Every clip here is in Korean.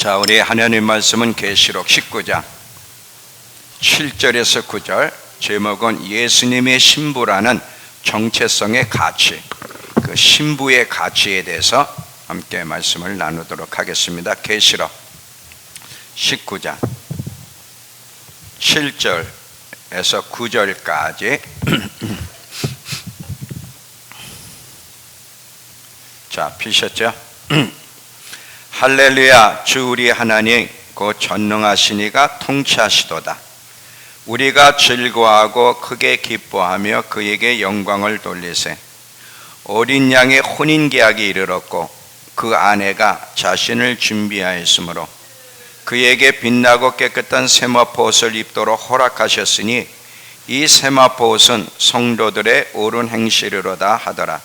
자, 우리 하나님 말씀은 계시록 19장 7절에서 9절, 제목은 예수님의 신부라는 정체성의 가치, 그 신부의 가치에 대해서 함께 말씀을 나누도록 하겠습니다. 계시록 19장 7절에서 9절까지 자, 피셨죠? 할렐루야, 주 우리 하나님 곧 전능하시니가 통치하시도다. 우리가 즐거워하고 크게 기뻐하며 그에게 영광을 돌리세. 어린 양의 혼인계약이 이르렀고 그 아내가 자신을 준비하였으므로 그에게 빛나고 깨끗한 세마포옷을 입도록 허락하셨으니 이 세마포옷은 성도들의 옳은 행실이로다 하더라.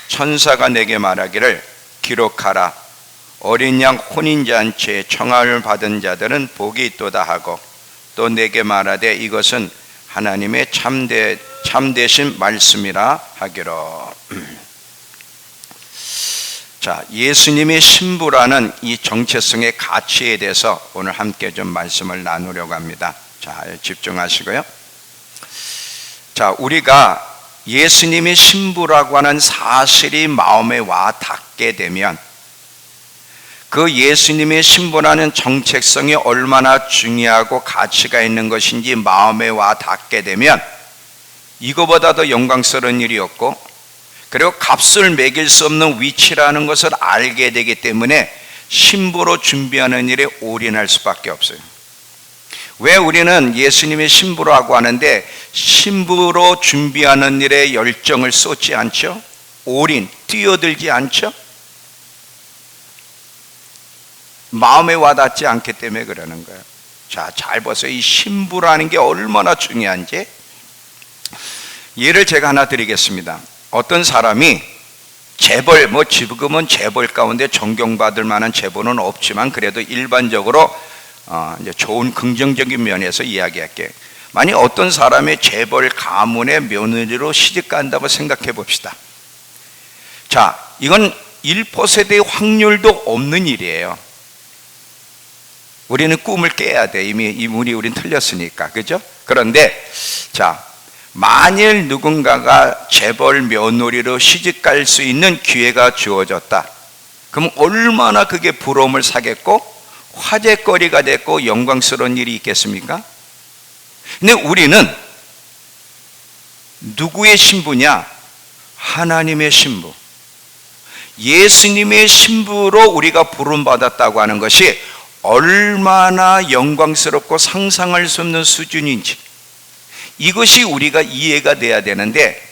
천사가 내게 말하기를 기록하라. 어린 양 혼인잔치에 청함을 받은 자들은 복이 있도다 하고, 또 내게 말하되 이것은 하나님의 참되신 말씀이라 하기로. 자, 예수님의 신부라는 이 정체성의 가치에 대해서 오늘 함께 좀 말씀을 나누려고 합니다. 자, 집중하시고요. 자, 우리가 예수님의 신부라고 하는 사실이 마음에 와 닿게 되면 그 예수님의 신부라는 정체성이 얼마나 중요하고 가치가 있는 것인지 마음에 와 닿게 되면 이거보다 더 영광스러운 일이 없고, 그리고 값을 매길 수 없는 위치라는 것을 알게 되기 때문에 신부로 준비하는 일에 올인할 수밖에 없어요. 왜 우리는 예수님의 신부라고 하는데 신부로 준비하는 일에 열정을 쏟지 않죠? 올인, 뛰어들지 않죠? 마음에 와닿지 않기 때문에 그러는 거예요. 자, 잘 보세요. 이 신부라는 게 얼마나 중요한지 예를 제가 하나 드리겠습니다. 어떤 사람이 재벌, 지금은 재벌 가운데 존경받을 만한 재벌은 없지만 그래도 일반적으로 이제 좋은 긍정적인 면에서 이야기할게요. 만약 어떤 사람이 재벌 가문의 며느리로 시집 간다고 생각해 봅시다. 자, 이건 1%의 확률도 없는 일이에요. 우리는 꿈을 깨야 돼. 이미 이 운이 우린 틀렸으니까. 그죠? 그런데 자, 만일 누군가가 재벌 며느리로 시집 갈 수 있는 기회가 주어졌다. 그럼 얼마나 그게 부러움을 사겠고 화제거리가 됐고 영광스러운 일이 있겠습니까? 근데 우리는 누구의 신부냐? 하나님의 신부, 예수님의 신부로 우리가 부름받았다고 하는 것이 얼마나 영광스럽고 상상할 수 없는 수준인지, 이것이 우리가 이해가 돼야 되는데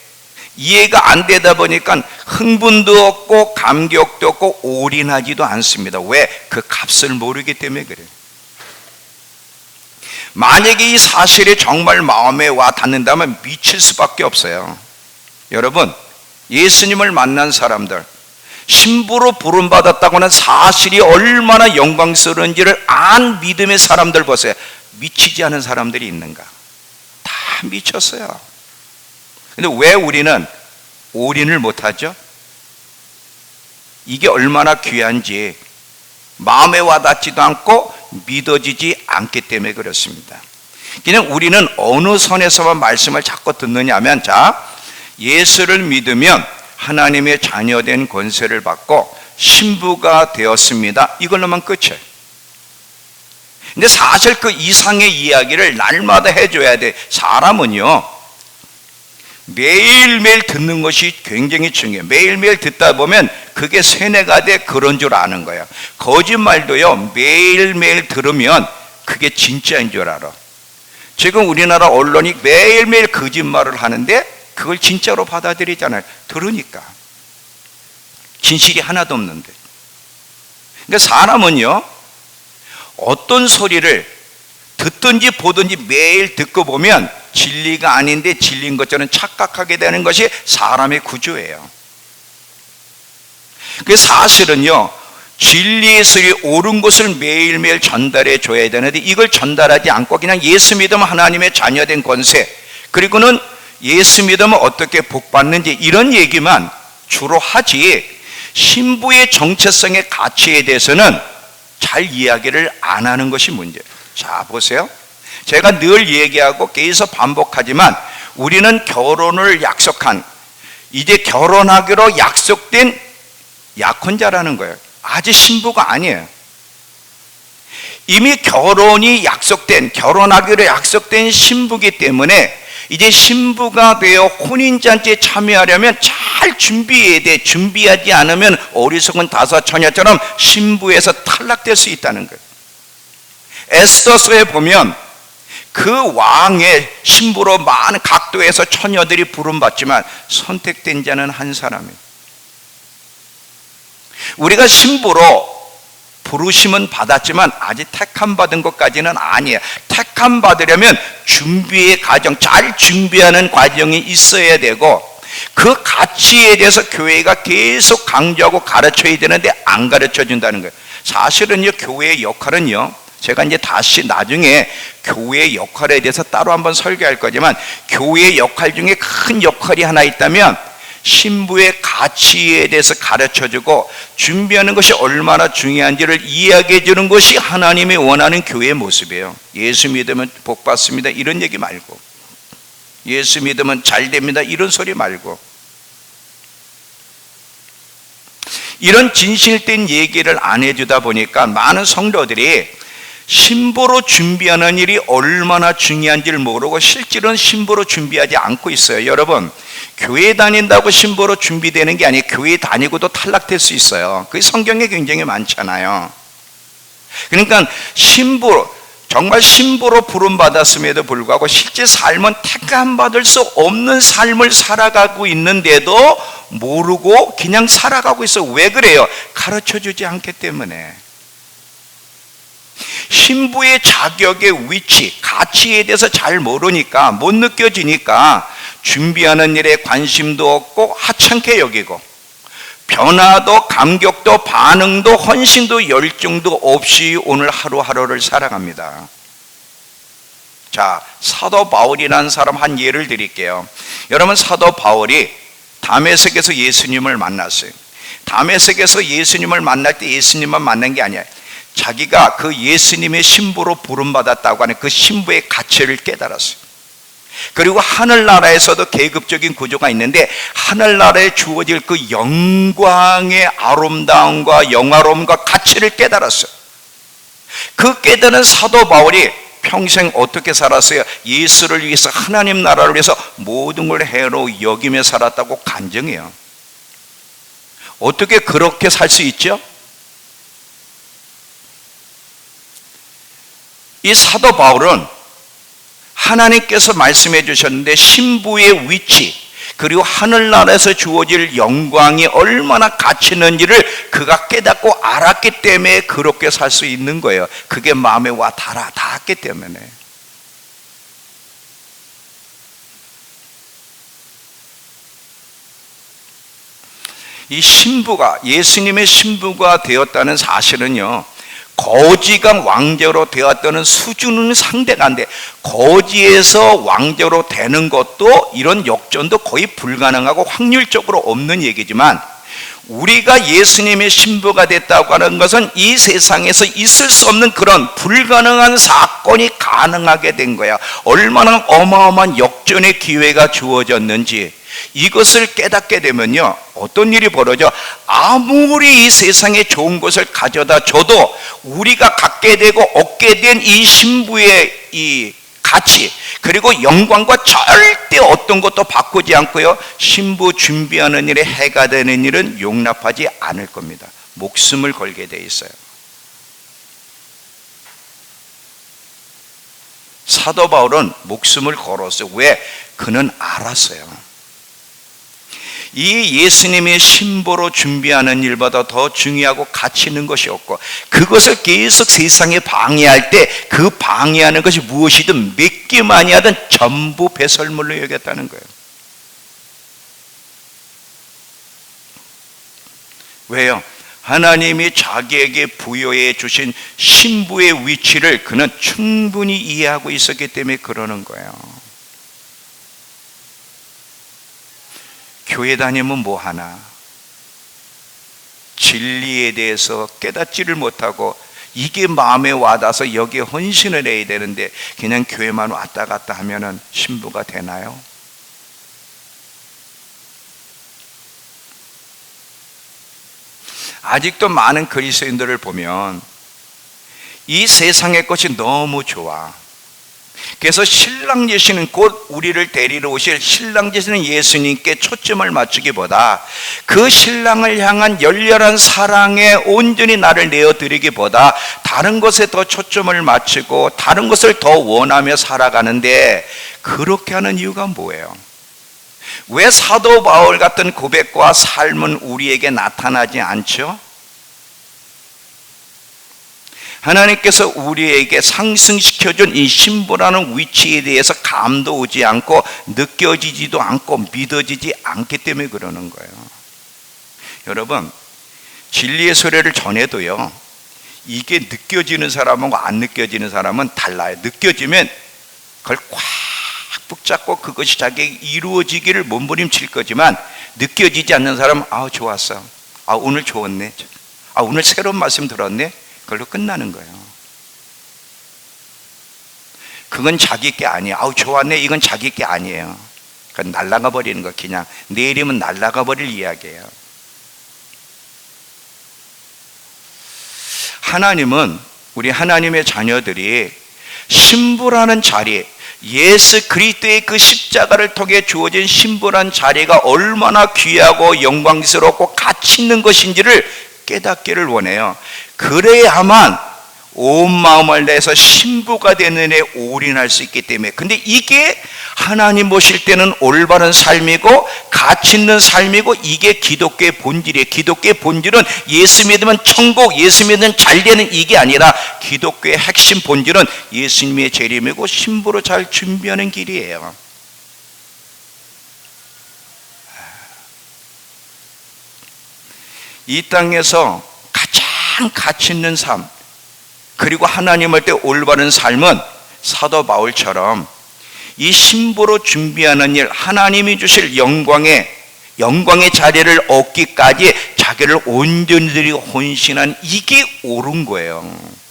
이해가 안 되다 보니까 흥분도 없고 감격도 없고 올인하지도 않습니다. 왜? 그 값을 모르기 때문에 그래요. 만약에 이 사실이 정말 마음에 와 닿는다면 미칠 수밖에 없어요. 여러분, 예수님을 만난 사람들, 신부로 부름받았다고 하는 사실이 얼마나 영광스러운지를 안 믿음의 사람들 보세요. 미치지 않은 사람들이 있는가? 다 미쳤어요. 근데 왜 우리는 올인을 못하죠? 이게 얼마나 귀한지 마음에 와닿지도 않고 믿어지지 않기 때문에 그렇습니다. 그냥 우리는 어느 선에서만 말씀을 자꾸 듣느냐 하면, 자, 예수를 믿으면 하나님의 자녀된 권세를 받고 신부가 되었습니다. 이걸로만 끝이에요. 근데 사실 그 이상의 이야기를 날마다 해줘야 돼. 사람은요, 매일매일 듣는 것이 굉장히 중요해요. 매일매일 듣다 보면 그게 세뇌가 돼 그런 줄 아는 거예요. 거짓말도요, 매일매일 들으면 그게 진짜인 줄 알아. 지금 우리나라 언론이 매일매일 거짓말을 하는데 그걸 진짜로 받아들이잖아요. 들으니까. 진실이 하나도 없는데. 그러니까 사람은요, 어떤 소리를 듣든지 보든지 매일 듣고 보면 진리가 아닌데 진리인 것처럼 착각하게 되는 것이 사람의 구조예요. 그 사실은요, 진리의 소리, 옳은 것을 매일매일 전달해 줘야 되는데 이걸 전달하지 않고 그냥 예수 믿으면 하나님의 자녀된 권세, 그리고는 예수 믿으면 어떻게 복받는지 이런 얘기만 주로 하지 신부의 정체성의 가치에 대해서는 잘 이야기를 안 하는 것이 문제예요. 자, 보세요. 제가 늘 얘기하고 계속 반복하지만 우리는 결혼을 약속한, 이제 결혼하기로 약속된 약혼자라는 거예요. 아직 신부가 아니에요. 이미 결혼하기로 약속된 신부기 때문에 이제 신부가 되어 혼인잔치에 참여하려면 잘 준비해야 돼. 준비하지 않으면 어리석은 다섯 처녀처럼 신부에서 탈락될 수 있다는 거예요. 에스더서에 보면 그 왕의 신부로 많은 각도에서 처녀들이 부름받지만 선택된 자는 한 사람이에요. 우리가 신부로 부르심은 받았지만 아직 택함 받은 것까지는 아니에요. 택함 받으려면 준비의 과정, 잘 준비하는 과정이 있어야 되고 그 가치에 대해서 교회가 계속 강조하고 가르쳐야 되는데 안 가르쳐 준다는 거예요. 사실은요, 교회의 역할은요, 제가 이제 다시 나중에 교회의 역할에 대해서 따로 한번 설교할 거지만 교회의 역할 중에 큰 역할이 하나 있다면 신부의 가치에 대해서 가르쳐주고 준비하는 것이 얼마나 중요한지를 이야기해 주는 것이 하나님이 원하는 교회의 모습이에요. 예수 믿으면 복 받습니다 이런 얘기 말고, 예수 믿으면 잘 됩니다 이런 소리 말고, 이런 진실된 얘기를 안 해주다 보니까 많은 성도들이 신부로 준비하는 일이 얼마나 중요한지를 모르고 실제로는 신부로 준비하지 않고 있어요. 여러분, 교회 다닌다고 신부로 준비되는 게 아니에요. 교회 다니고도 탈락될 수 있어요. 그게 성경에 굉장히 많잖아요. 그러니까 정말 신부로 부름받았음에도 불구하고 실제 삶은 택함받을 수 없는 삶을 살아가고 있는데도 모르고 그냥 살아가고 있어. 왜 그래요? 가르쳐주지 않기 때문에. 신부의 자격의 위치, 가치에 대해서 잘 모르니까, 못 느껴지니까 준비하는 일에 관심도 없고 하찮게 여기고 변화도 감격도 반응도 헌신도 열정도 없이 오늘 하루하루를 살아갑니다. 자, 사도 바울이라는 사람 한 예를 드릴게요. 여러분, 사도 바울이 다메섹에서 예수님을 만났어요. 다메섹에서 예수님을 만날 때 예수님만 만난 게 아니에요. 자기가 그 예수님의 신부로 부름받았다고 하는 그 신부의 가치를 깨달았어요. 그리고 하늘나라에서도 계급적인 구조가 있는데 하늘나라에 주어질 그 영광의 아름다움과 영화로움과 가치를 깨달았어요. 그 깨달은 사도 바울이 평생 어떻게 살았어요? 예수를 위해서, 하나님 나라를 위해서 모든 걸 해로 여기며 살았다고 간증해요. 어떻게 그렇게 살 수 있죠? 이 사도 바울은 하나님께서 말씀해 주셨는데 신부의 위치 그리고 하늘나라에서 주어질 영광이 얼마나 가치 있는지를 그가 깨닫고 알았기 때문에 그렇게 살 수 있는 거예요. 그게 마음에 와 닿았기 때문에. 이 신부가, 예수님의 신부가 되었다는 사실은요, 거지가 왕자로 되었다는 수준은 상대가 안 돼. 거지에서 왕자로 되는 것도 이런 역전도 거의 불가능하고 확률적으로 없는 얘기지만 우리가 예수님의 신부가 됐다고 하는 것은 이 세상에서 있을 수 없는 그런 불가능한 사건이 가능하게 된 거야. 얼마나 어마어마한 역전의 기회가 주어졌는지 이것을 깨닫게 되면요, 어떤 일이 벌어져? 아무리 이 세상에 좋은 것을 가져다 줘도 우리가 갖게 되고 얻게 된 이 신부의 이 가치 그리고 영광과 절대 어떤 것도 바꾸지 않고요, 신부 준비하는 일에 해가 되는 일은 용납하지 않을 겁니다. 목숨을 걸게 돼 있어요. 사도 바울은 목숨을 걸었어요. 왜? 그는 알았어요. 이 예수님의 신부로 준비하는 일보다 더 중요하고 가치 있는 것이 없고 그것을 계속 세상에 방해할 때 그 방해하는 것이 무엇이든 몇 개 많이 하든 전부 배설물로 여겼다는 거예요. 왜요? 하나님이 자기에게 부여해 주신 신부의 위치를 그는 충분히 이해하고 있었기 때문에 그러는 거예요. 교회 다니면 뭐 하나? 진리에 대해서 깨닫지를 못하고 이게 마음에 와닿아서 여기에 헌신을 해야 되는데 그냥 교회만 왔다 갔다 하면은 신부가 되나요? 아직도 많은 그리스도인들을 보면 이 세상의 것이 너무 좋아. 그래서 신랑 예수는 곧 우리를 데리러 오실 신랑 되시는 예수님께 초점을 맞추기보다 그 신랑을 향한 열렬한 사랑에 온전히 나를 내어드리기보다 다른 것에 더 초점을 맞추고 다른 것을 더 원하며 살아가는데, 그렇게 하는 이유가 뭐예요? 왜 사도 바울 같은 고백과 삶은 우리에게 나타나지 않죠? 하나님께서 우리에게 상승시켜준 이 신부라는 위치에 대해서 감도 오지 않고 느껴지지도 않고 믿어지지 않기 때문에 그러는 거예요. 여러분, 진리의 소리를 전해도요, 이게 느껴지는 사람하고 안 느껴지는 사람은 달라요. 느껴지면 그걸 꽉 붙잡고 그것이 자기에게 이루어지기를 몸부림칠 거지만, 느껴지지 않는 사람은 좋았어, 오늘 좋았네, 오늘 새로운 말씀 들었네, 그걸로 끝나는 거예요. 그건 자기 게 아니에요. 좋았네, 이건 자기 게 아니에요. 그건 날아가 버리는 거, 그냥 내일이면 날아가 버릴 이야기예요. 하나님은, 우리 하나님의 자녀들이 신부라는 자리, 예수 그리스도의 그 십자가를 통해 주어진 신부란 자리가 얼마나 귀하고 영광스럽고 가치 있는 것인지를 깨닫기를 원해요. 그래야만 온 마음을 내서 신부가 되는 데 올인할 수 있기 때문에. 근데 이게 하나님 보실 때는 올바른 삶이고 가치 있는 삶이고, 이게 기독교의 본질이에요. 기독교의 본질은 예수 믿으면 천국, 예수 믿으면 잘 되는 이게 아니라, 기독교의 핵심 본질은 예수님의 재림이고 신부로 잘 준비하는 길이에요. 이 땅에서 가장 가치 있는 삶, 그리고 하나님을 때 올바른 삶은 사도 바울처럼 이 신부로 준비하는 일, 하나님이 주실 영광의 자리를 얻기까지 자기를 온전히 드리고 헌신한, 이게 옳은 거예요.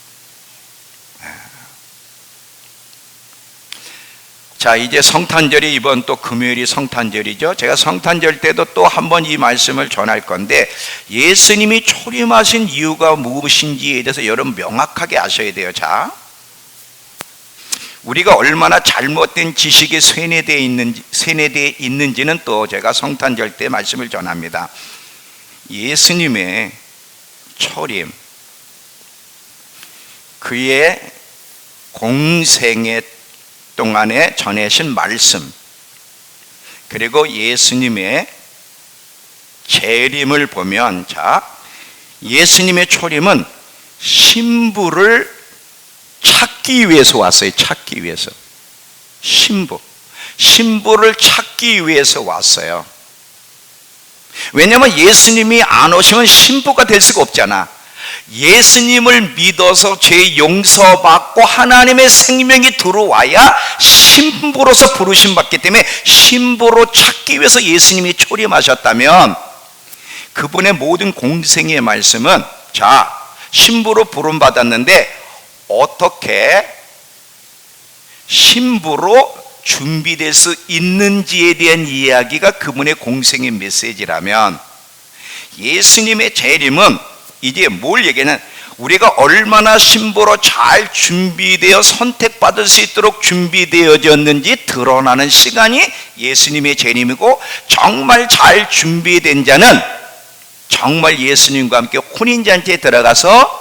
자, 이제 성탄절이, 이번 또 금요일이 성탄절이죠. 제가 성탄절 때도 또 한 번 이 말씀을 전할 건데, 예수님이 초림하신 이유가 무엇인지에 대해서 여러분 명확하게 아셔야 돼요. 자, 우리가 얼마나 잘못된 지식에 세뇌되어 있는지는 또 제가 성탄절 때 말씀을 전합니다. 예수님의 초림, 그의 공생의 동안에 전해진 말씀, 그리고 예수님의 재림을 보면, 자, 예수님의 초림은 신부를 찾기 위해서 왔어요. 찾기 위해서. 신부를 찾기 위해서 왔어요. 왜냐하면 예수님이 안 오시면 신부가 될 수가 없잖아. 예수님을 믿어서 죄 용서받고 하나님의 생명이 들어와야 신부로서 부르심 받기 때문에, 신부로 찾기 위해서 예수님이 초림하셨다면, 그분의 모든 공생의 말씀은, 자, 신부로 부름 받았는데 어떻게 신부로 준비될 수 있는지에 대한 이야기가 그분의 공생의 메시지라면, 예수님의 재림은 이제 뭘 얘기하냐면, 우리가 얼마나 신부로 잘 준비되어 선택받을 수 있도록 준비되어졌는지 드러나는 시간이 예수님의 재림이고, 정말 잘 준비된 자는 정말 예수님과 함께 혼인잔치에 들어가서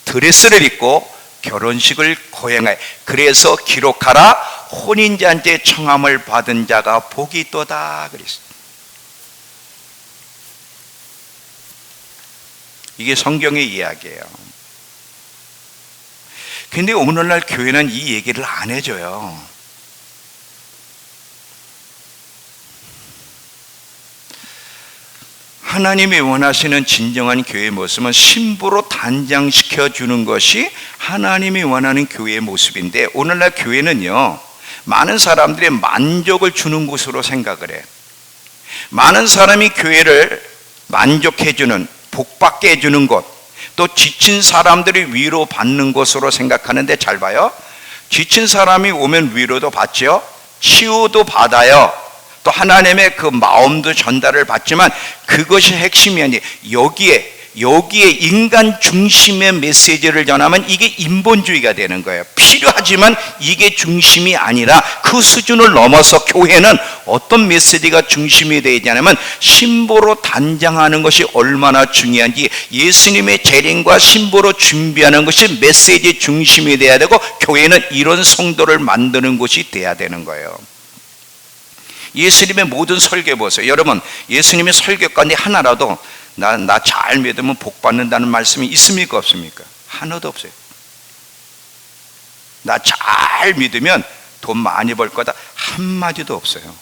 드레스를 입고 결혼식을 거행하여, 그래서 기록하라, 혼인잔치의 청함을 받은 자가 복이 있도다 그랬어요. 이게 성경의 이야기예요. 근데 오늘날 교회는 이 얘기를 안 해줘요. 하나님이 원하시는 진정한 교회의 모습은 신부로 단장시켜 주는 것이 하나님이 원하는 교회의 모습인데, 오늘날 교회는요, 많은 사람들의 만족을 주는 곳으로 생각을 해. 많은 사람이 교회를 만족해 주는, 복받게 해주는 곳, 또 지친 사람들이 위로받는 곳으로 생각하는데, 잘 봐요. 지친 사람이 오면 위로도 받죠. 치유도 받아요. 또 하나님의 그 마음도 전달을 받지만 그것이 핵심이 아니에요. 여기에 인간 중심의 메시지를 전하면 이게 인본주의가 되는 거예요. 필요하지만 이게 중심이 아니라 그 수준을 넘어서 교회는 어떤 메시지가 중심이 되냐면 신보로 단장하는 것이 얼마나 중요한지, 예수님의 재림과 신보로 준비하는 것이 메시지 중심이 돼야 되고, 교회는 이런 성도를 만드는 곳이 돼야 되는 거예요. 예수님의 모든 설교 보세요. 여러분, 예수님의 설교 가운데 하나라도 나 잘 믿으면 복 받는다는 말씀이 있습니까, 없습니까? 하나도 없어요. 나 잘 믿으면 돈 많이 벌 거다, 한마디도 없어요.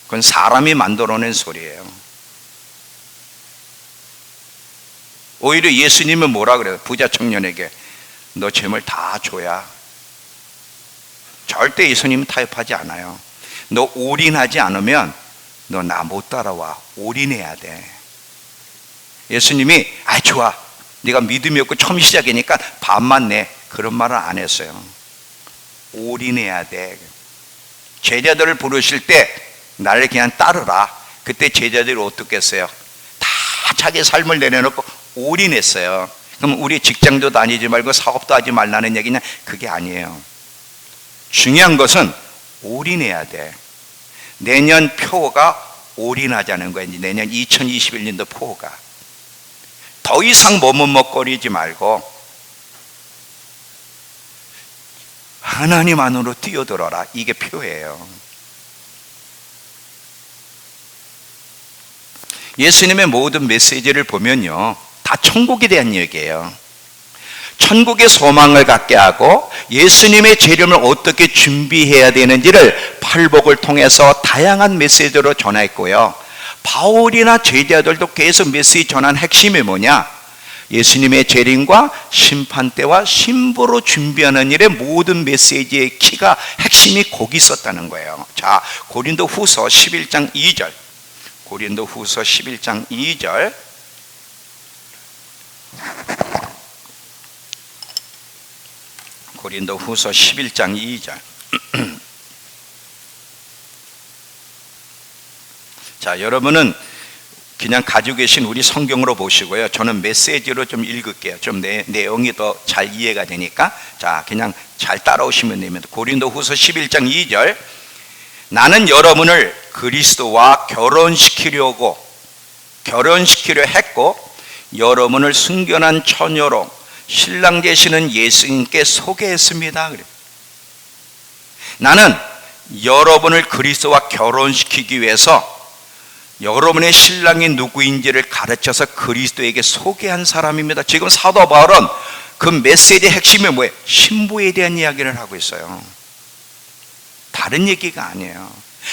그건 사람이 만들어낸 소리예요. 오히려 예수님은 뭐라 그래요? 부자 청년에게 너 재물 다 줘야. 절대 예수님은 타협하지 않아요. 너 올인하지 않으면 너 나 못 따라와. 올인해야 돼. 예수님이 좋아, 네가 믿음이 없고 처음 시작이니까 반만 내, 그런 말을 안 했어요. 올인해야 돼. 제자들을 부르실 때 나를 그냥 따르라. 그때 제자들이 어떻게 했어요? 다 자기 삶을 내려놓고 올인했어요. 그럼 우리 직장도 다니지 말고 사업도 하지 말라는 얘기냐? 그게 아니에요. 중요한 것은 올인해야 돼. 내년 표가 올인하자는 거예요. 내년 2021년도 표가. 더 이상 머뭇먹거리지 말고 하나님 안으로 뛰어들어라. 이게 표예요. 예수님의 모든 메시지를 보면요, 다 천국에 대한 얘기예요. 천국의 소망을 갖게 하고 예수님의 재림을 어떻게 준비해야 되는지를 팔복을 통해서 다양한 메시지로 전했고요. 바울이나 제자들도 계속 메시지 전한 핵심이 뭐냐? 예수님의 재림과 심판 때와 신부로 준비하는 일의 모든 메시지의 키가, 핵심이 거기 있었다는 거예요. 자, 고린도후서 11장 2절. 고린도후서 11장 2절. 고린도후서 11장 2절. 자, 여러분은 그냥 가지고 계신 우리 성경으로 보시고요. 저는 메시지로 좀 읽을게요. 좀 내용이 더 잘 이해가 되니까. 자, 그냥 잘 따라오시면 됩니다. 고린도후서 11장 2절. 나는 여러분을 그리스도와 결혼시키려 했고 여러분을 순결한 처녀로 신랑 되시는 예수님께 소개했습니다. 그래요. 나는 여러분을 그리스도와 결혼시키기 위해서 여러분의 신랑이 누구인지를 가르쳐서 그리스도에게 소개한 사람입니다. 지금 사도 바울은 그 메시지의 핵심이 뭐예요? 신부에 대한 이야기를 하고 있어요. 다른 얘기가 아니에요.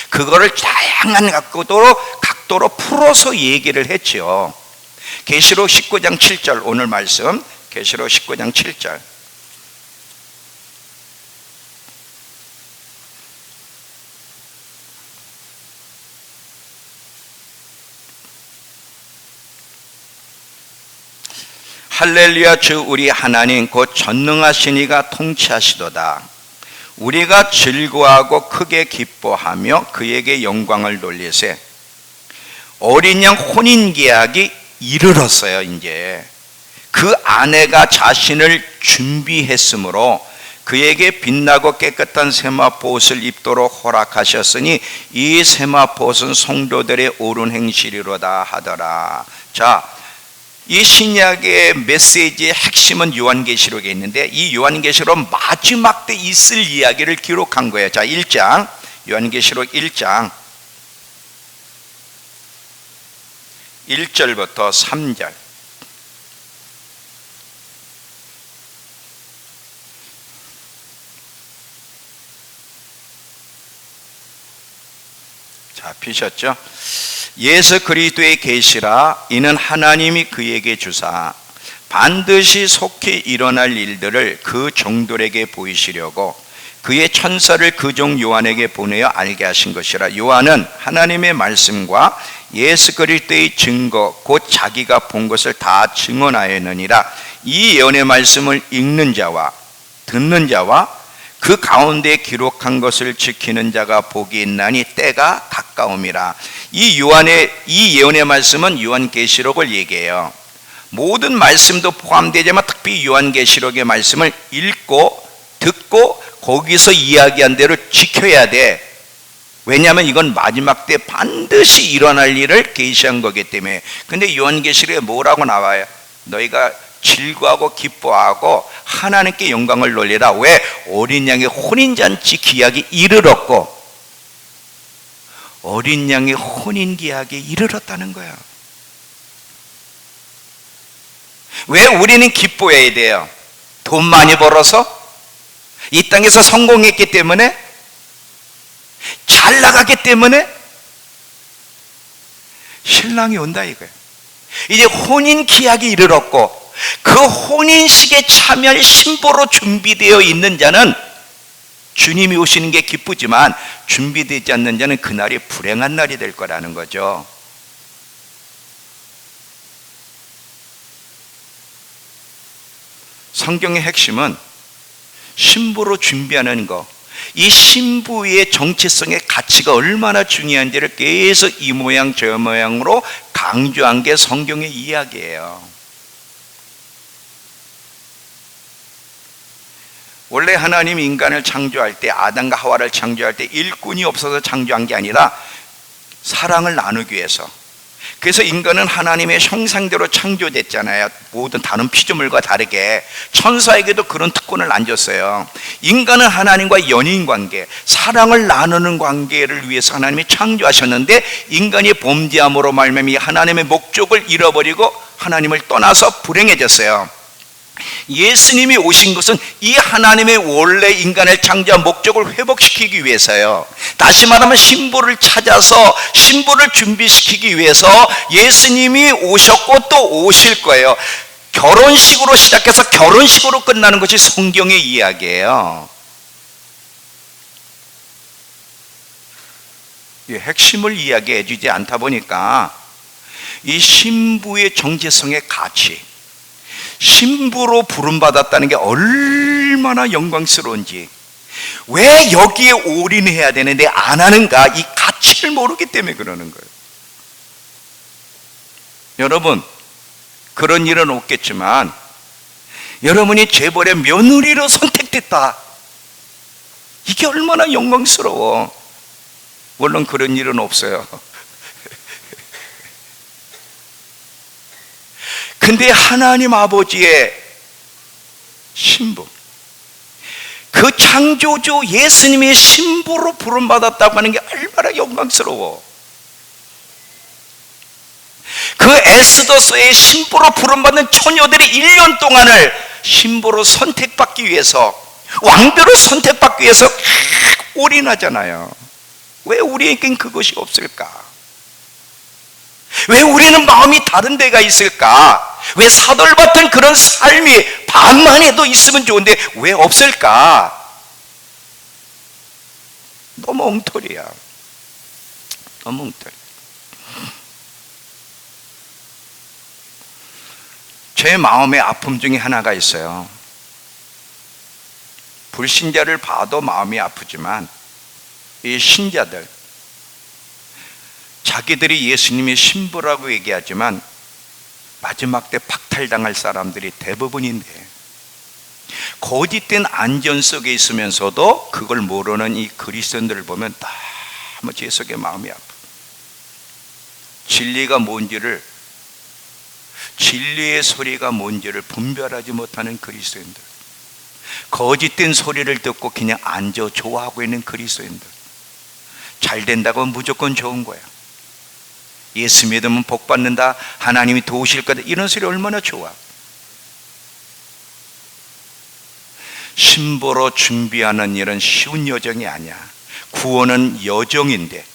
그거를 다양한 각도로 풀어서 얘기를 했죠. 계시록 19장 7절, 오늘 말씀 계시록 19장 7절. 할렐루야. 주 우리 하나님 곧 전능하신 이가 통치하시도다. 우리가 즐거워하고 크게 기뻐하며 그에게 영광을 돌리세. 어린 양 혼인계약이 이르렀어요. 이제 그 아내가 자신을 준비했으므로 그에게 빛나고 깨끗한 세마포옷을 입도록 허락하셨으니 이 세마포옷은 성도들의 옳은 행실이로다 하더라. 자, 이 신약의 메시지의 핵심은 요한계시록에 있는데, 이 요한계시록 마지막 때 있을 이야기를 기록한 거예요. 자, 1장, 요한계시록 1장 1절부터 3절. 자, 피셨죠? 예수 그리스도의 계시라. 이는 하나님이 그에게 주사 반드시 속히 일어날 일들을 그 종들에게 보이시려고 그의 천사를 그 종 요한에게 보내어 알게 하신 것이라. 요한은 하나님의 말씀과 예수 그리스도의 증거 곧 자기가 본 것을 다 증언하였느니라. 이 예언의 말씀을 읽는 자와 듣는 자와 그 가운데 기록한 것을 지키는 자가 복이 있나니 때가 가까움이라. 이 예언의 말씀은 요한계시록을 얘기해요. 모든 말씀도 포함되지만 특히 요한계시록의 말씀을 읽고 듣고 거기서 이야기한 대로 지켜야 돼. 왜냐하면 이건 마지막 때 반드시 일어날 일을 계시한 거기 때문에. 근데 요한계시록에 뭐라고 나와요? 너희가 즐거워하고 기뻐하고 하나님께 영광을 돌리라. 왜? 어린 양의 혼인잔치 기약이 이르렀고 어린 양의 혼인 기약이 이르렀다는 거야. 왜 우리는 기뻐해야 돼요? 돈 많이 벌어서? 이 땅에서 성공했기 때문에? 잘 나가기 때문에? 신랑이 온다 이거예요. 이제 혼인 기약이 이르렀고 그 혼인식에 참여할 신부로 준비되어 있는 자는 주님이 오시는 게 기쁘지만 준비되지 않는 자는 그날이 불행한 날이 될 거라는 거죠. 성경의 핵심은 신부로 준비하는 것, 이 신부의 정체성의 가치가 얼마나 중요한지를 계속 이 모양 저 모양으로 강조한 게 성경의 이야기예요. 원래 하나님이 인간을 창조할 때, 아담과 하와를 창조할 때 일꾼이 없어서 창조한 게 아니라 사랑을 나누기 위해서. 그래서 인간은 하나님의 형상대로 창조됐잖아요. 모든 다른 피조물과 다르게. 천사에게도 그런 특권을 안 줬어요. 인간은 하나님과 연인관계, 사랑을 나누는 관계를 위해서 하나님이 창조하셨는데 인간이 범죄함으로 말미암아 하나님의 목적을 잃어버리고 하나님을 떠나서 불행해졌어요. 예수님이 오신 것은 이 하나님의 원래 인간을 창조한 목적을 회복시키기 위해서요. 다시 말하면 신부를 찾아서 신부를 준비시키기 위해서 예수님이 오셨고 또 오실 거예요. 결혼식으로 시작해서 결혼식으로 끝나는 것이 성경의 이야기예요. 이 핵심을 이야기해 주지 않다 보니까 이 신부의 정체성의 가치, 신부로 부름받았다는 게 얼마나 영광스러운지, 왜 여기에 올인해야 되는데 안 하는가, 이 가치를 모르기 때문에 그러는 거예요. 여러분, 그런 일은 없겠지만 여러분이 재벌의 며느리로 선택됐다, 이게 얼마나 영광스러워. 물론 그런 일은 없어요. 근데 하나님 아버지의 신부, 그 창조주 예수님의 신부로 부름받았다고 하는 게 얼마나 영광스러워. 그 에스더서의 신부로 부름받는 처녀들이 1년 동안을 신부로 선택받기 위해서, 왕비로 선택받기 위해서 올인하잖아요. 왜 우리에겐 그것이 없을까? 왜 우리는 마음이 다른 데가 있을까? 왜 사돌같은 그런 삶이 반만 해도 있으면 좋은데 왜 없을까? 너무 엉터리야. 너무 엉터리. 제 마음의 아픔 중에 하나가 있어요. 불신자를 봐도 마음이 아프지만 이 신자들, 자기들이 예수님의 신부라고 얘기하지만 마지막 때 박탈당할 사람들이 대부분인데, 거짓된 안전 속에 있으면서도 그걸 모르는 이 그리스도인들을 보면 너무 제 속에 마음이 아파. 진리가 뭔지를, 진리의 소리가 뭔지를 분별하지 못하는 그리스도인들, 거짓된 소리를 듣고 그냥 앉아 좋아하고 있는 그리스도인들, 잘 된다고 무조건 좋은 거야. 예수 믿으면 복 받는다, 하나님이 도우실 거다, 이런 소리 얼마나 좋아. 신부로 준비하는 일은 쉬운 여정이 아니야. 구원은 여정인데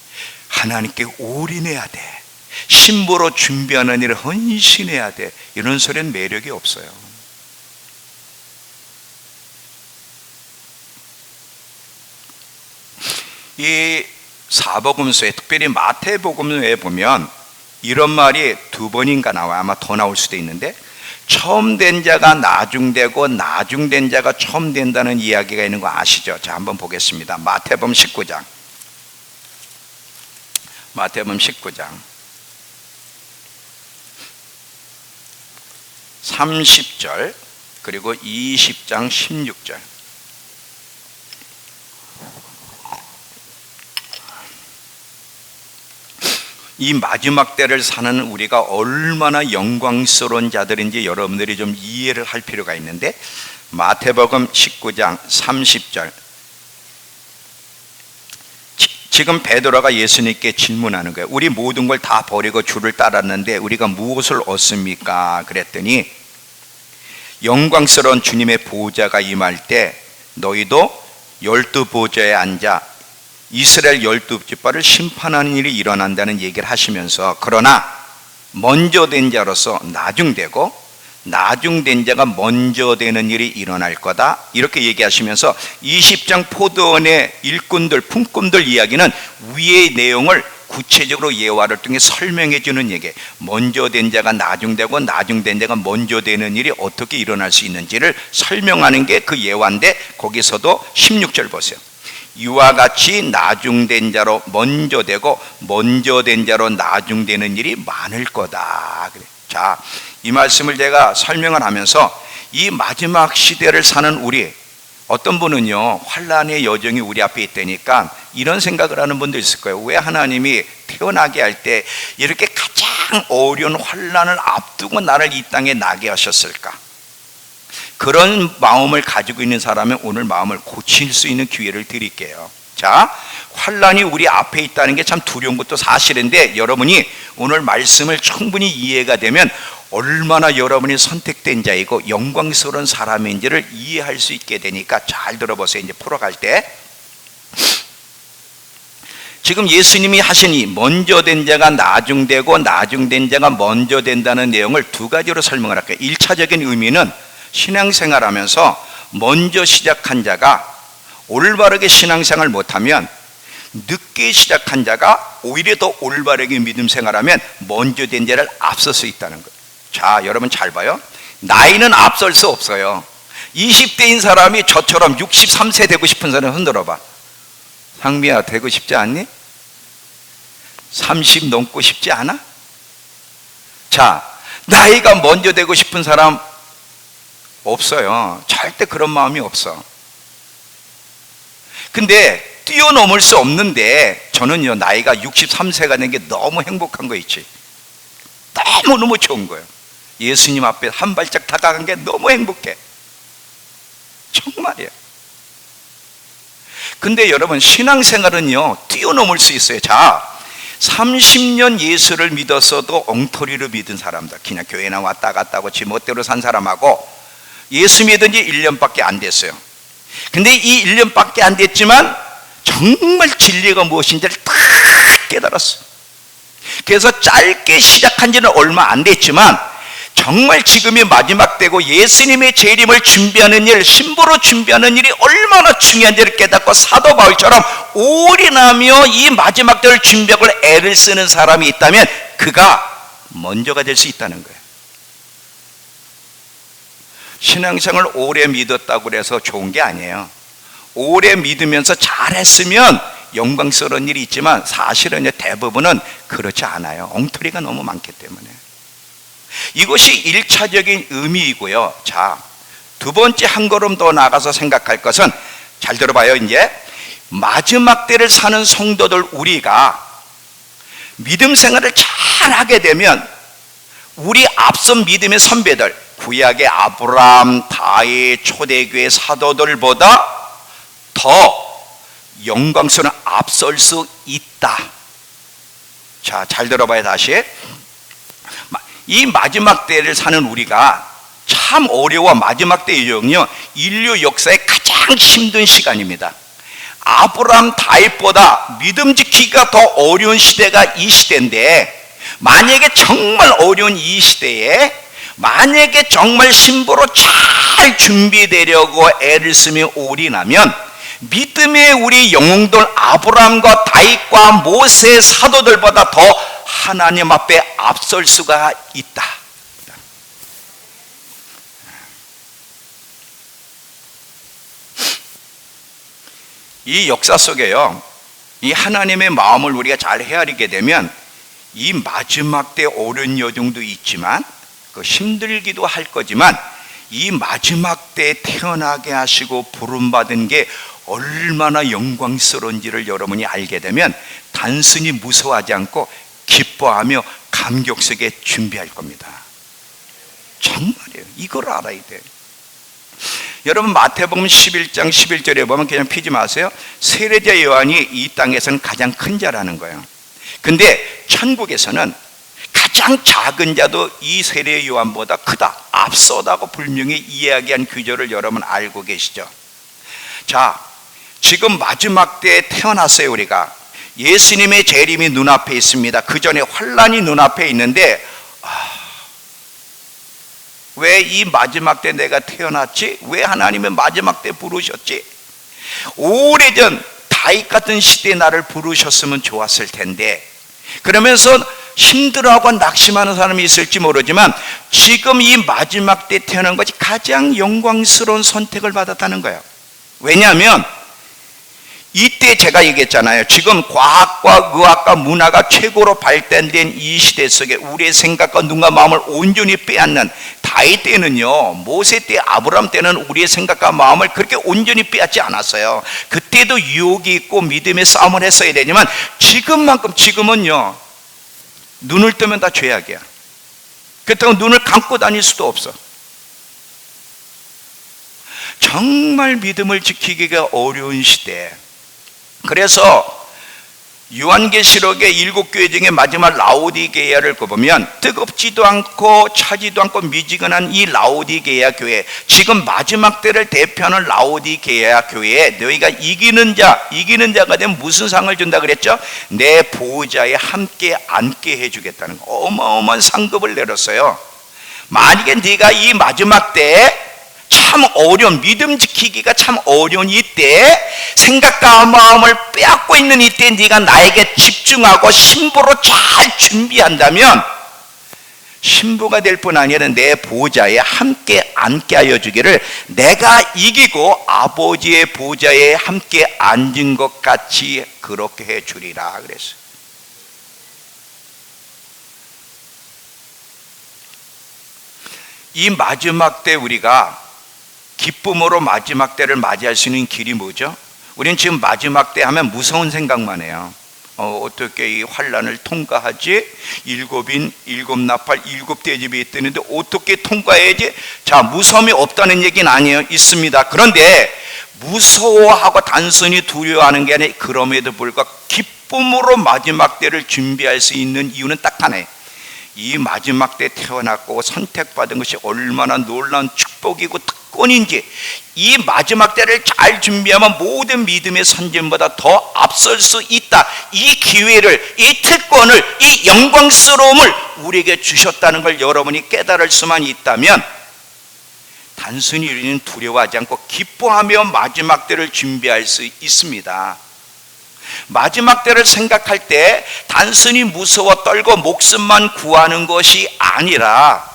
하나님께 올인해야 돼. 신부로 준비하는 일을 헌신해야 돼. 이런 소리는 매력이 없어요. 이 사복음서에, 특별히 마태복음서에 보면 이런 말이 2번인가 나와요. 아마 더 나올 수도 있는데, 처음 된 자가 나중되고 나중된 자가 처음 된다는 이야기가 있는 거 아시죠? 자, 한번 보겠습니다. 마태복음 19장 30절 그리고 20장 16절. 이 마지막 때를 사는 우리가 얼마나 영광스러운 자들인지 여러분들이 좀 이해를 할 필요가 있는데, 마태복음 19장 30절. 지금 베드로가 예수님께 질문하는 거예요. 우리 모든 걸 다 버리고 주를 따랐는데 우리가 무엇을 얻습니까? 그랬더니 영광스러운 주님의 보좌가 임할 때 너희도 12 보좌에 앉아 이스라엘 12지파를 심판하는 일이 일어난다는 얘기를 하시면서, 그러나 먼저 된 자로서 나중되고 나중된 자가 먼저 되는 일이 일어날 거다, 이렇게 얘기하시면서 20장 포도원의 일꾼들, 품꾼들 이야기는 위의 내용을 구체적으로 예화를 통해 설명해 주는 얘기. 먼저 된 자가 나중되고 나중된 자가 먼저 되는 일이 어떻게 일어날 수 있는지를 설명하는 게 그 예화인데, 거기서도 16절 보세요. 이와 같이 나중된 자로 먼저 되고 먼저 된 자로 나중되는 일이 많을 거다. 자, 이 말씀을 제가 설명을 하면서 이 마지막 시대를 사는 우리, 어떤 분은요 환란의 여정이 우리 앞에 있다니까 이런 생각을 하는 분도 있을 거예요. 왜 하나님이 태어나게 할 때 이렇게 가장 어려운 환란을 앞두고 나를 이 땅에 나게 하셨을까? 그런 마음을 가지고 있는 사람은 오늘 마음을 고칠 수 있는 기회를 드릴게요. 자, 환란이 우리 앞에 있다는 게 참 두려운 것도 사실인데, 여러분이 오늘 말씀을 충분히 이해가 되면 얼마나 여러분이 선택된 자이고 영광스러운 사람인지를 이해할 수 있게 되니까 잘 들어보세요. 이제 풀어갈 때 지금 예수님이 하신 이 먼저 된 자가 나중되고 나중된 자가 먼저 된다는 내용을 2가지로 설명을 할게요. 1차적인 의미는 신앙생활하면서 먼저 시작한 자가 올바르게 신앙생활 못하면, 늦게 시작한 자가 오히려 더 올바르게 믿음 생활하면 먼저 된 자를 앞설 수 있다는 거예요. 자, 여러분 잘 봐요. 나이는 앞설 수 없어요. 20대인 사람이 저처럼 63세 되고 싶은 사람 흔들어봐. 상미야, 되고 싶지 않니? 30 넘고 싶지 않아? 자, 나이가 먼저 되고 싶은 사람 없어요. 절대 그런 마음이 없어. 근데 뛰어넘을 수 없는데, 저는요 나이가 63세가 된 게 너무 행복한 거 있지. 너무너무 좋은 거예요. 예수님 앞에 한 발짝 다가간 게 너무 행복해. 정말이에요. 근데 여러분, 신앙생활은요 뛰어넘을 수 있어요. 자, 30년 예수를 믿었어도 엉터리로 믿은 사람들, 그냥 교회나 왔다 갔다 하고 지 멋대로 산 사람하고 예수 믿은 지 1년밖에 안 됐어요. 근데 이 1년밖에 안 됐지만 정말 진리가 무엇인지를 다 깨달았어요. 그래서 짧게 시작한 지는 얼마 안 됐지만 정말 지금이 마지막 때고 예수님의 재림을 준비하는 일, 신부로 준비하는 일이 얼마나 중요한지를 깨닫고 사도 바울처럼 올인하며 이 마지막 때를 준비하고 애를 쓰는 사람이 있다면 그가 먼저가 될 수 있다는 거예요. 신앙생활을 오래 믿었다고 해서 좋은 게 아니에요. 오래 믿으면서 잘했으면 영광스러운 일이 있지만 사실은 대부분은 그렇지 않아요. 엉터리가 너무 많기 때문에. 이것이 1차적인 의미이고요. 자, 2번째 한 걸음 더 나가서 생각할 것은, 잘 들어봐요. 이제 마지막 때를 사는 성도들, 우리가 믿음 생활을 잘 하게 되면 우리 앞선 믿음의 선배들, 구약의 아브라함, 다윗, 초대교회 사도들보다 더 영광스러운 앞설 수 있다. 자, 잘 들어봐요. 다시. 이 마지막 때를 사는 우리가 참 어려워. 마지막 때 여정은요 인류 역사의 가장 힘든 시간입니다. 아브라함, 다윗보다 믿음 지키기가 더 어려운 시대가 이 시대인데, 만약에 정말 어려운 이 시대에 만약에 정말 신부로 잘 준비되려고 애를 쓰며 올인하면 믿음의 우리 영웅들 아브라함과 다윗과 모세 사도들보다 더 하나님 앞에 앞설 수가 있다. 이 역사 속에요, 이 하나님의 마음을 우리가 잘 헤아리게 되면 이 마지막 때 어려운 여정도 있지만 힘들기도 할 거지만 이 마지막 때 태어나게 하시고 부름받은 게 얼마나 영광스러운지를 여러분이 알게 되면 단순히 무서워하지 않고 기뻐하며 감격 속에 준비할 겁니다. 정말이에요. 이걸 알아야 돼요. 여러분 마태복음 11장 11절에 보면 그냥 피지 마세요. 세례자 요한이 이 땅에서는 가장 큰 자라는 거예요. 근데 천국에서는 가장 작은 자도 이 세례 요한보다 크다, 앞서다고 분명히 이야기한 구절을 여러분 알고 계시죠? 자, 지금 마지막 때에 태어났어요. 우리가 예수님의 재림이 눈앞에 있습니다. 그 전에 환란이 눈앞에 있는데 왜 이 마지막 때 내가 태어났지? 왜 하나님의 마지막 때 부르셨지? 오래전 다윗 같은 시대에 나를 부르셨으면 좋았을 텐데, 그러면서 힘들어하고 낙심하는 사람이 있을지 모르지만 지금 이 마지막 때 태어난 것이 가장 영광스러운 선택을 받았다는 거예요. 왜냐하면 이때 제가 얘기했잖아요. 지금 과학과 의학과 문화가 최고로 발달된 이 시대 속에 우리의 생각과 눈과 마음을 온전히 빼앗는, 다윗 때는요, 모세 때, 아브라함 때는 우리의 생각과 마음을 그렇게 온전히 빼앗지 않았어요. 그때도 유혹이 있고 믿음의 싸움을 했어야 되지만 지금은요, 눈을 뜨면 다 죄악이야. 그렇다고 눈을 감고 다닐 수도 없어. 정말 믿음을 지키기가 어려운 시대. 그래서 요한계시록의 7교회 중에 마지막 라오디게아를 보면 뜨겁지도 않고 차지도 않고 미지근한 이 라오디게아 교회, 지금 마지막 때를 대표하는 라오디게아 교회에 너희가 이기는 자가 되면 무슨 상을 준다 그랬죠? 내 보호자에 함께 앉게 해주겠다는 거. 어마어마한 상급을 내렸어요. 만약에 네가 이 마지막 때에 참 어려운, 믿음 지키기가 참 어려운 이때, 생각과 마음을 빼앗고 있는 이때 네가 나에게 집중하고 신부로 잘 준비한다면 신부가 될 뿐 아니라 내 보좌에 함께 앉게 하여 주기를 내가 이기고 아버지의 보좌에 함께 앉은 것 같이 그렇게 해 주리라 그랬어요. 이 마지막 때 우리가 기쁨으로 마지막 때를 맞이할 수 있는 길이 뭐죠? 우리는 지금 마지막 때 하면 무서운 생각만 해요. 어떻게 이 환란을 통과하지? 7인 7나팔 7대접이 있다는데 어떻게 통과해야지? 자, 무서움이 없다는 얘기는 아니에요. 있습니다. 그런데 무서워하고 단순히 두려워하는 게 아니라 그럼에도 불구하고 기쁨으로 마지막 때를 준비할 수 있는 이유는 딱 하나예요. 이 마지막 때 태어났고 선택받은 것이 얼마나 놀라운 축복이고 특권인지, 이 마지막 때를 잘 준비하면 모든 믿음의 선진보다 더 앞설 수 있다. 이 기회를, 이 특권을, 이 영광스러움을 우리에게 주셨다는 걸 여러분이 깨달을 수만 있다면 단순히 우리는 두려워하지 않고 기뻐하며 마지막 때를 준비할 수 있습니다. 마지막 때를 생각할 때 단순히 무서워 떨고 목숨만 구하는 것이 아니라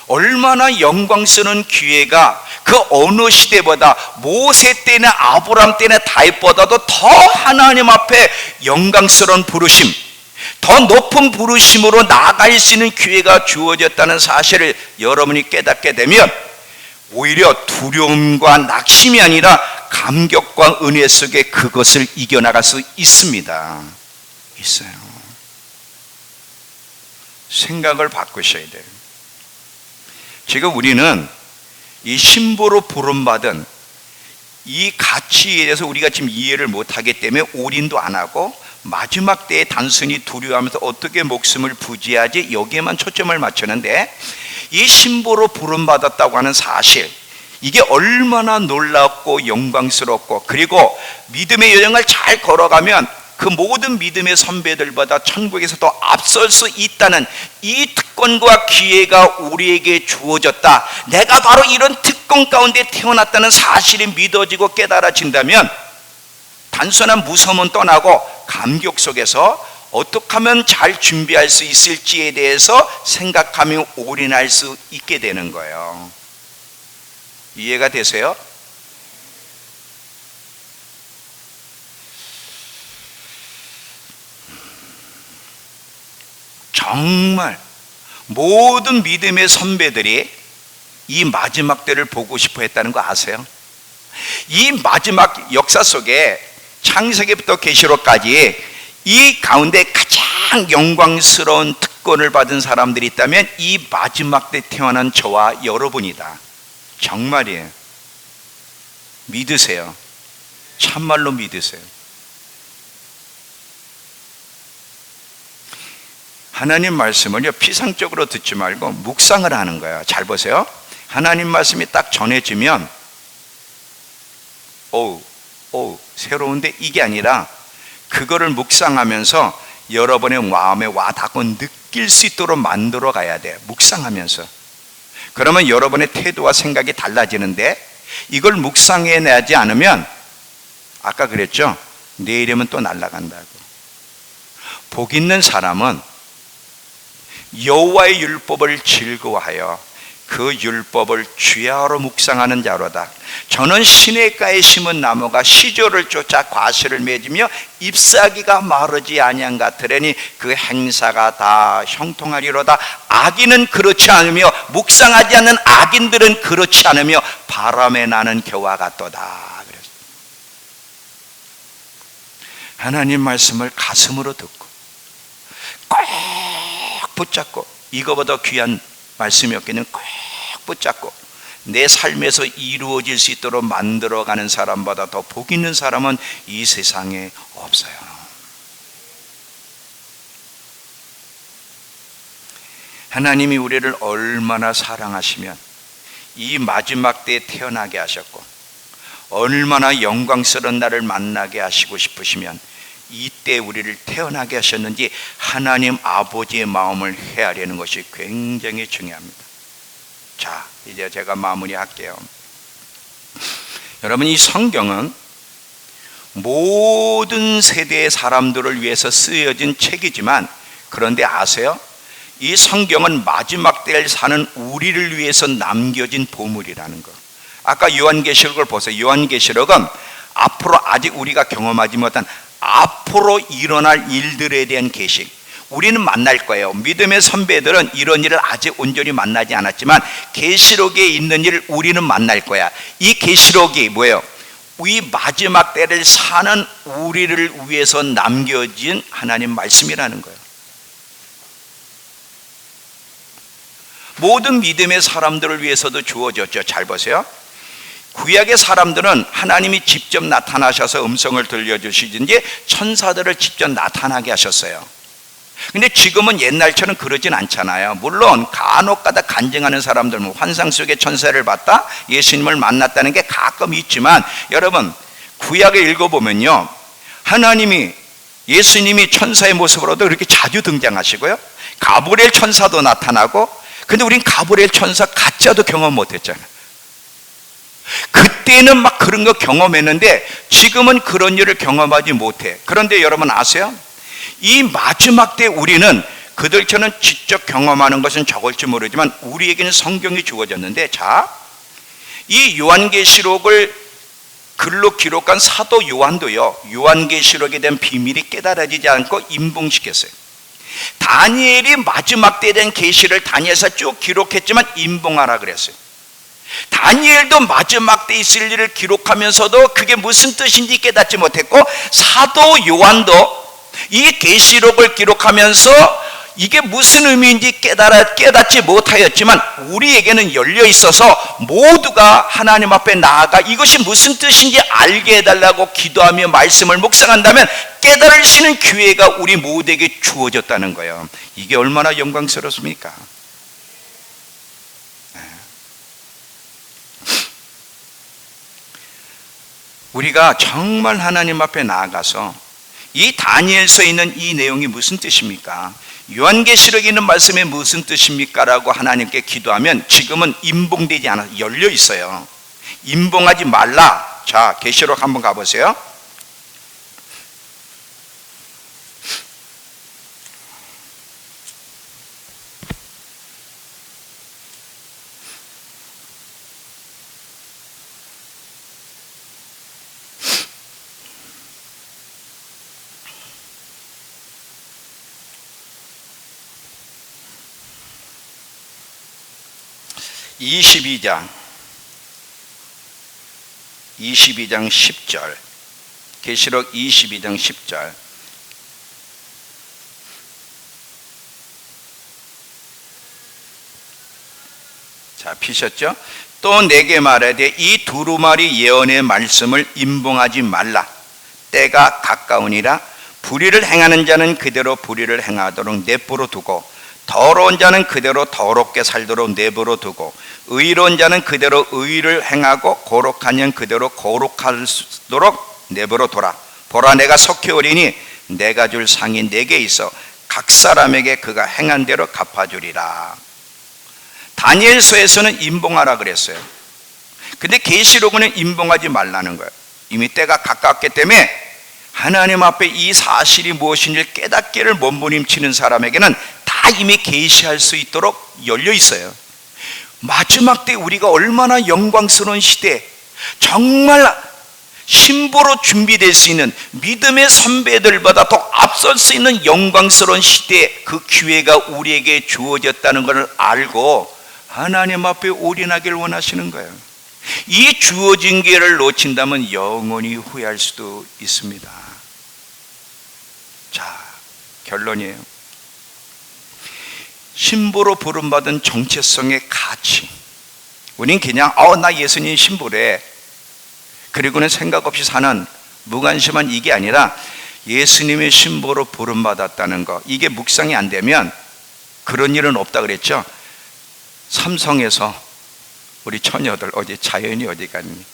얼마나 영광스러운 기회가 그 어느 시대보다 모세 때나 아브라함 때나 다윗보다도 더 하나님 앞에 영광스러운 부르심, 더 높은 부르심으로 나아갈 수 있는 기회가 주어졌다는 사실을 여러분이 깨닫게 되면 오히려 두려움과 낙심이 아니라 감격과 은혜 속에 그것을 이겨나갈 수 있습니다. 있어요. 생각을 바꾸셔야 돼요. 지금 우리는 이 신부로 부름받은 이 가치에 대해서 우리가 지금 이해를 못하기 때문에 올인도 안 하고 마지막 때에 단순히 두려워하면서 어떻게 목숨을 부지하지, 여기에만 초점을 맞추는데, 이 신부로 부름받았다고 하는 사실, 이게 얼마나 놀랍고 영광스럽고, 그리고 믿음의 여정을 잘 걸어가면 그 모든 믿음의 선배들보다 천국에서 더 앞설 수 있다는 이 특권과 기회가 우리에게 주어졌다. 내가 바로 이런 특권 가운데 태어났다는 사실이 믿어지고 깨달아진다면 단순한 무서움은 떠나고 감격 속에서 어떻게 하면 잘 준비할 수 있을지에 대해서 생각하며 올인할 수 있게 되는 거예요. 이해가 되세요? 정말 모든 믿음의 선배들이 이 마지막 때를 보고 싶어 했다는 거 아세요? 이 마지막 역사 속에 창세기부터 계시록까지 이 가운데 가장 영광스러운 특권을 받은 사람들이 있다면 이 마지막 때 태어난 저와 여러분이다. 정말이에요. 믿으세요. 참말로 믿으세요. 하나님 말씀을요, 피상적으로 듣지 말고 묵상을 하는 거예요. 잘 보세요. 하나님 말씀이 딱 전해지면 새로운데 이게 아니라 그거를 묵상하면서 여러분의 마음에 와닿고 느낄 수 있도록 만들어 가야 돼요. 묵상하면서. 그러면 여러분의 태도와 생각이 달라지는데 이걸 묵상해내지 않으면 아까 그랬죠? 내일이면 또 날아간다고. 복 있는 사람은 여호와의 율법을 즐거워하여 그 율법을 주야로 묵상하는 자로다. 저는 시냇가에 심은 나무가 시조를 쫓아 과실을 맺으며 잎사귀가 마르지 아니한 같으려니 그 행사가 다 형통하리로다. 악인은 그렇지 않으며 묵상하지 않는 악인들은 그렇지 않으며 바람에 나는 겨와 같도다. 그랬어요. 하나님 말씀을 가슴으로 듣고 꼭 붙잡고, 이거보다 귀한 말씀이 없기는 꼭 붙잡고 내 삶에서 이루어질 수 있도록 만들어가는 사람보다 더 복 있는 사람은 이 세상에 없어요. 하나님이 우리를 얼마나 사랑하시면 이 마지막 때에 태어나게 하셨고 얼마나 영광스러운 날을 만나게 하시고 싶으시면 이때 우리를 태어나게 하셨는지 하나님 아버지의 마음을 헤아리는 것이 굉장히 중요합니다. 자, 이제 제가 마무리할게요. 여러분, 이 성경은 모든 세대의 사람들을 위해서 쓰여진 책이지만, 그런데 아세요? 이 성경은 마지막 때를 사는 우리를 위해서 남겨진 보물이라는 거. 아까 요한계시록을 보세요. 요한계시록은 앞으로 아직 우리가 경험하지 못한 앞으로 일어날 일들에 대한 계시. 우리는 만날 거예요. 믿음의 선배들은 이런 일을 아직 온전히 만나지 않았지만 계시록에 있는 일을 우리는 만날 거야. 이 계시록이 뭐예요? 이 마지막 때를 사는 우리를 위해서 남겨진 하나님 말씀이라는 거예요. 모든 믿음의 사람들을 위해서도 주어졌죠. 잘 보세요. 구약의 사람들은 하나님이 직접 나타나셔서 음성을 들려주시든지 천사들을 직접 나타나게 하셨어요. 근데 지금은 옛날처럼 그러진 않잖아요. 물론 간혹가다 간증하는 사람들, 환상 속의 천사를 봤다, 예수님을 만났다는 게 가끔 있지만, 여러분 구약을 읽어보면요, 하나님이 예수님이 천사의 모습으로도 그렇게 자주 등장하시고요, 가브리엘 천사도 나타나고. 근데 우린 가브리엘 천사 가짜도 경험 못했잖아요. 그때는 막 그런 거 경험했는데 지금은 그런 일을 경험하지 못해. 그런데 여러분 아세요? 이 마지막 때 우리는 그들처럼 직접 경험하는 것은 적을지 모르지만 우리에게는 성경이 주어졌는데, 자, 이 요한계시록을 글로 기록한 사도 요한도요, 요한계시록에 대한 비밀이 깨달아지지 않고 임봉시켰어요. 다니엘이 마지막 때에 대한 계시를 다니엘서 쭉 기록했지만 임봉하라 그랬어요. 다니엘도 마지막 때 있을 일을 기록하면서도 그게 무슨 뜻인지 깨닫지 못했고, 사도 요한도 이 계시록을 기록하면서 이게 무슨 의미인지 깨닫지 못하였지만 우리에게는 열려 있어서 모두가 하나님 앞에 나아가 이것이 무슨 뜻인지 알게 해달라고 기도하며 말씀을 묵상한다면 깨달을 수 있는 기회가 우리 모두에게 주어졌다는 거예요. 이게 얼마나 영광스럽습니까? 우리가 정말 하나님 앞에 나아가서 이 다니엘서에 있는 이 내용이 무슨 뜻입니까? 요한계시록에 있는 말씀이 무슨 뜻입니까? 라고 하나님께 기도하면 지금은 임봉되지 않아서 열려 있어요. 임봉하지 말라. 자, 계시록 한번 가보세요. (22장) 10절 계시록 22장 10절 자, 피셨죠? 또 내게 말하되 이 두루마리 예언의 말씀을 임봉하지 말라. 때가 가까우니라. 불의를 행하는 자는 그대로 불의를 행하도록 내버려 두고, 더러운 자는 그대로 더럽게 살도록 내버려 두고, 의로운 자는 그대로 의를 행하고 거룩한 자는 그대로 거룩하도록 내버려 둬라. 보라, 내가 속히 오리니 내가 줄 상이 내게 있어 각 사람에게 그가 행한 대로 갚아주리라. 다니엘서에서는 임봉하라 그랬어요. 근데 계시록은 임봉하지 말라는 거예요. 이미 때가 가깝기 때문에 하나님 앞에 이 사실이 무엇인지 깨닫기를 몸부림치는 사람에게는 다 이미 계시할 수 있도록 열려 있어요. 마지막 때 우리가 얼마나 영광스러운 시대, 정말 신부로 준비될 수 있는 믿음의 선배들보다 더 앞설 수 있는 영광스러운 시대에 그 기회가 우리에게 주어졌다는 것을 알고 하나님 앞에 올인하기를 원하시는 거예요. 이 주어진 기회를 놓친다면 영원히 후회할 수도 있습니다. 자, 결론이에요. 신부로 부름받은 정체성의 가치. 우린 그냥 나 예수님 신부래, 그리고는 생각 없이 사는 무관심한 이게 아니라 예수님의 신부로 부름받았다는 거, 이게 묵상이 안 되면 그런 일은 없다 그랬죠. 삼성에서 우리 처녀들, 어디 자연이 어디 갔니?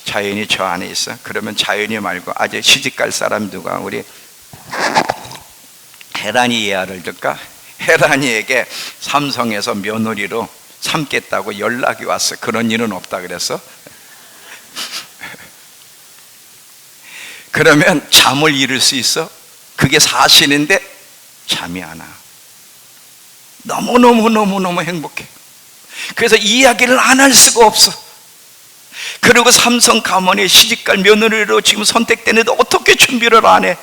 자연이 저 안에 있어. 그러면 자연이 말고 아직 시집갈 사람 누가? 우리 혜란이 예아를 들까? 혜란이에게 삼성에서 며느리로 삼겠다고 연락이 왔어. 그런 일은 없다 그랬어. 그러면 잠을 이룰 수 있어? 그게 사실인데 잠이 안 와. 너무너무 행복해. 그래서 이야기를 안 할 수가 없어. 그리고 삼성 가문에 시집갈 며느리로 지금 선택되는데 어떻게 준비를 안 해?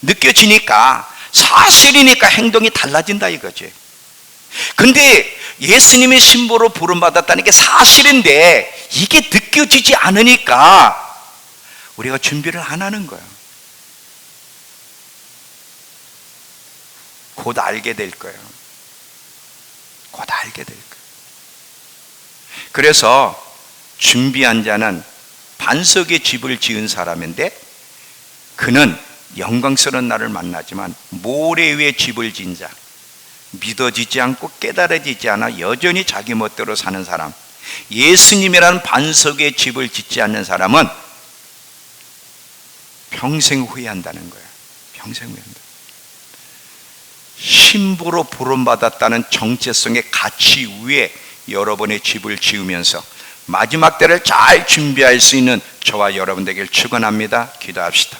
느껴지니까, 사실이니까 행동이 달라진다 이거지. 근데 예수님의 신부로 부름받았다는 게 사실인데 이게 느껴지지 않으니까 우리가 준비를 안 하는 거예요. 곧 알게 될 거예요. 곧 알게 될 거예요. 그래서 준비한 자는 반석의 집을 지은 사람인데, 그는 영광스러운 날을 만나지만 모래 위에 집을 지은 자, 믿어지지 않고 깨달아지지 않아 여전히 자기 멋대로 사는 사람, 예수님이라는 반석의 집을 짓지 않는 사람은 평생 후회한다는 거예요. 평생 후회한다. 신부로 부름받았다는 정체성의 가치 위에 여러분의 집을 지으면서 마지막 때를 잘 준비할 수 있는 저와 여러분 되길 축원합니다. 기도합시다.